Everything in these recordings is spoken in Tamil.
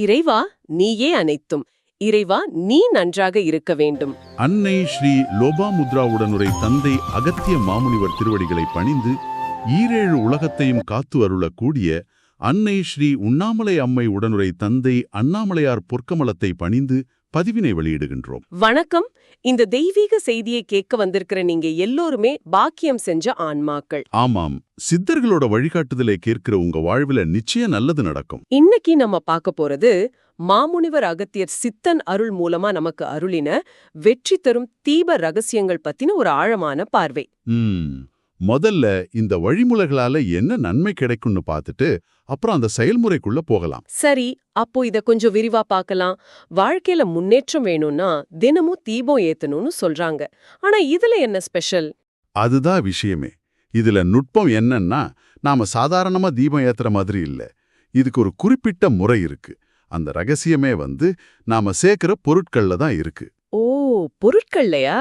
இறைவா நீயே அனைத்தும். இறைவா நீ நன்றாக இருக்க வேண்டும். அன்னை ஸ்ரீ லோபாமுத்ரா உடனுரை தந்தை அகத்திய மாமுனிவர் திருவடிகளை பணிந்து ஈரேழு உலகத்தையும் காத்து அருளக்கூடிய அன்னை ஸ்ரீ உண்ணாமலை அம்மை உடனுரை தந்தை அண்ணாமலையார் பொற்கமலத்தை பணிந்து பதிவினை வெளியிடுகின்றோம். வணக்கம். இந்த தெய்வீக செய்தியை கேட்க வந்திருக்கிற நீங்க எல்லோருமே பாக்கியம் செஞ்ச ஆன்மாக்கள். ஆமாம், சித்தர்களோட வழிகாட்டுதலை கேட்கிற உங்க வாழ்வில நிச்சயம் நல்லது நடக்கும். இன்னைக்கு நம்ம பார்க்க போறது மாமுனிவர் அகத்தியர் சித்தன் அருள் மூலமா நமக்கு அருளின வெற்றி தரும் தீப ரகசியங்கள் பத்தின ஒரு ஆழமான பார்வை. முதல்ல இந்த வழிமுறைகளால என்ன நன்மை கிடைக்கும்னு பார்த்துட்டு அப்புறம் அந்த செயல்முறைக்குள்ள போகலாம். சரி, அப்போ இத கொஞ்சம் விரிவா பார்க்கலாம். வாழ்க்கையில முன்னேற்றம் வேணும்னா தினமும் தீபம் ஏத்தணும்னு சொல்றாங்க. ஆனா இதுல என்ன ஸ்பெஷல்? அதுதான் விஷயமே. இதுல நுட்பம் என்னன்னா, நாம சாதாரணமா தீபம் ஏத்துற மாதிரி இல்ல. இதுக்கு ஒரு குறிப்பிட்ட முறை இருக்கு. அந்த ரகசியமே நாம சேர்க்கிற பொருட்கள்ல தான் இருக்கு. ஓ, பொருட்கள்லையா?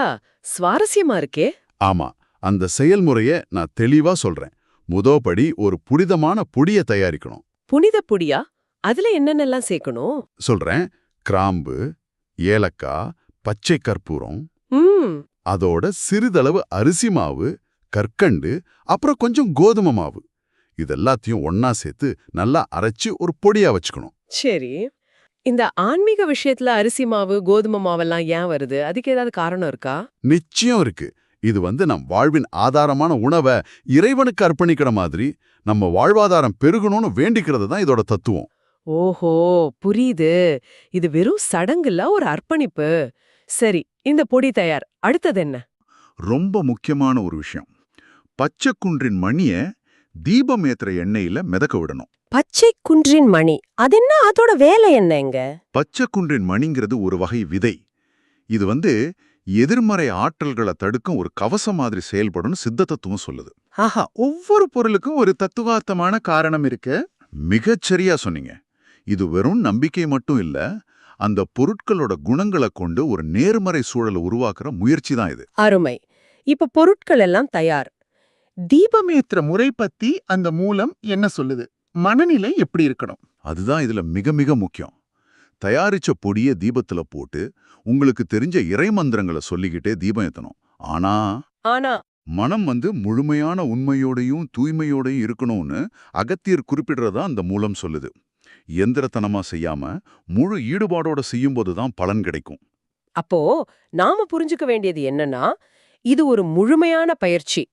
சுவாரஸ்யமா இருக்கே. ஆமா, அந்த செயல்முறைய நான் தெளிவா சொல்றேன். முதோபடி ஒரு புனிதமான பொடியை தயாரிக்கணும். புனித பொடியா? அதுல என்னென்னலாம் சேர்க்கணும்? சொல்றேன். கிராம்பு, ஏலக்காய், பச்சை கற்பூரம், அதோட சிறிதளவு அரிசி மாவு, கற்கண்டு, அப்புறம் கொஞ்சம் கோதுமை மாவு. இதெல்லாத்தையும் ஒன்னா சேர்த்து நல்லா அரைச்சு ஒரு பொடியா வச்சுக்கணும். சரி, இந்த ஆன்மீக விஷயத்துல அரிசி மாவு கோதுமை மாவெல்லாம் ஏன் வருது? அதுக்கு ஏதாவது காரணம் இருக்கா? நிச்சயம் இருக்கு. இது நம் வாழ்வின் ஆதாரமான உணவை இறைவனுக்கு அர்ப்பணிக்கிற மாதிரி நம்ம வாழ்வாதாரம் பெருகணும்னு வேண்டிக்கிறது தான் இதோட தத்துவம். ஓஹோ, புரியுது. இது வெறும் சடங்குல ஒரு அர்ப்பணிப்பு. சரி, இந்த பொடி தயார். அடுத்தது என்ன? ரொம்ப முக்கியமான ஒரு விஷயம். பச்சை குன்றின் மணிய தீபம் ஏத்துற எண்ணெயில மிதக்க விடணும். பச்சை குன்றின் மணி, அதென்ன? அதோட வேலை என்னங்க? பச்சை குன்றின் மணிங்கிறது ஒரு வகை விதை. இது எதிர்மறை ஆற்றல்களை தடுக்கும் ஒரு கவசம் மாதிரி செயல்படும் சித்த தத்துவம் சொல்லுது. ஆஹா, ஒவ்வொரு பொருளுக்கும் ஒரு தத்துவார்த்தமான காரணம் இருக்கு. மிகச்சரியா சொன்னீங்க. இது வெறும் நம்பிக்கை மட்டும் இல்ல, அந்த பொருட்களோட குணங்களை கொண்டு ஒரு நேர்மறை சூழலை உருவாக்குற முயற்சி தான் இது. அருமை. இப்ப பொருட்கள் எல்லாம் தயார். தீபமேத்திர முறை பத்தி அந்த மூலம் என்ன சொல்லுது? மனநிலை எப்படி இருக்கணும்? அதுதான் இதுல மிக மிக முக்கியம். தயாரிச்ச பொடிய தீபத்துல போட்டு உங்களுக்கு தெரிஞ்ச இறை மந்திரங்களை சொல்லிக்கிட்டே தீபம் ஏத்தணும். ஆனா மனம் முழுமையான உண்மையோடையும் தூய்மையோடையும் இருக்கணும்னு அகத்தியர் குறிப்பிடுறதா அந்த மூலம் சொல்லுது. எந்திரத்தனமா செய்யாம முழு ஈடுபாடோட செய்யும்போதுதான் பலன் கிடைக்கும். அப்போ நாம புரிஞ்சுக்க வேண்டியது என்னன்னா, இது ஒரு முழுமையான பயிற்சி.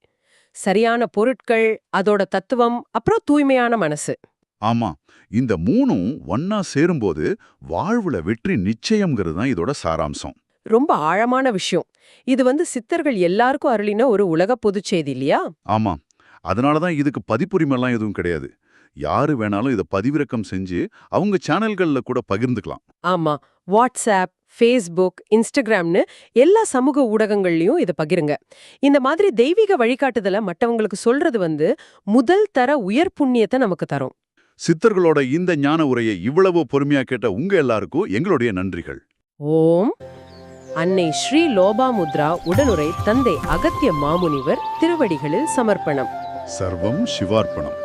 சரியான பொருட்கள், அதோட தத்துவம், அப்புறம் தூய்மையான மனசு. ஆமா, இந்த மூணும் ஒன்னா சேரும்போது வாழ்வுல வெற்றி நிச்சயம்ங்கிறது தான் இதோட சாராம்சம். ரொம்ப ஆழமான விஷயம். இது சித்தர்கள் எல்லாருக்கும் அருளின ஒரு உலக பொதுச் செய்தி இல்லையா? ஆமா, அதனாலதான் இதுக்கு பதிப்புரிமெல்லாம் எதுவும் கிடையாது. யாரு வேணாலும் இதை பதிவிறக்கம் செஞ்சு அவங்க சேனல்கள்ல கூட பகிர்ந்துக்கலாம். ஆமா, வாட்ஸ்அப், ஃபேஸ்புக், இன்ஸ்டாகிராம்னு எல்லா சமூக ஊடகங்கள்லயும் இதை பகிருங்க. இந்த மாதிரி தெய்வீக வழிகாட்டுதலை மற்றவங்களுக்கு சொல்றது முதல் தர உயர் புண்ணியத்தை நமக்கு தரும். சித்தர்களோட இந்த ஞான உரையை இவ்வளவு பொறுமையா கேட்ட உங்க எல்லாருக்கும் எங்களுடைய நன்றிகள். ஓம். அன்னை ஸ்ரீ லோபாமுத்ரா உடனுரை தந்தை அகத்திய மாமுனிவர் திருவடிகளில் சமர்ப்பணம். சர்வம் சிவார்ப்பணம்.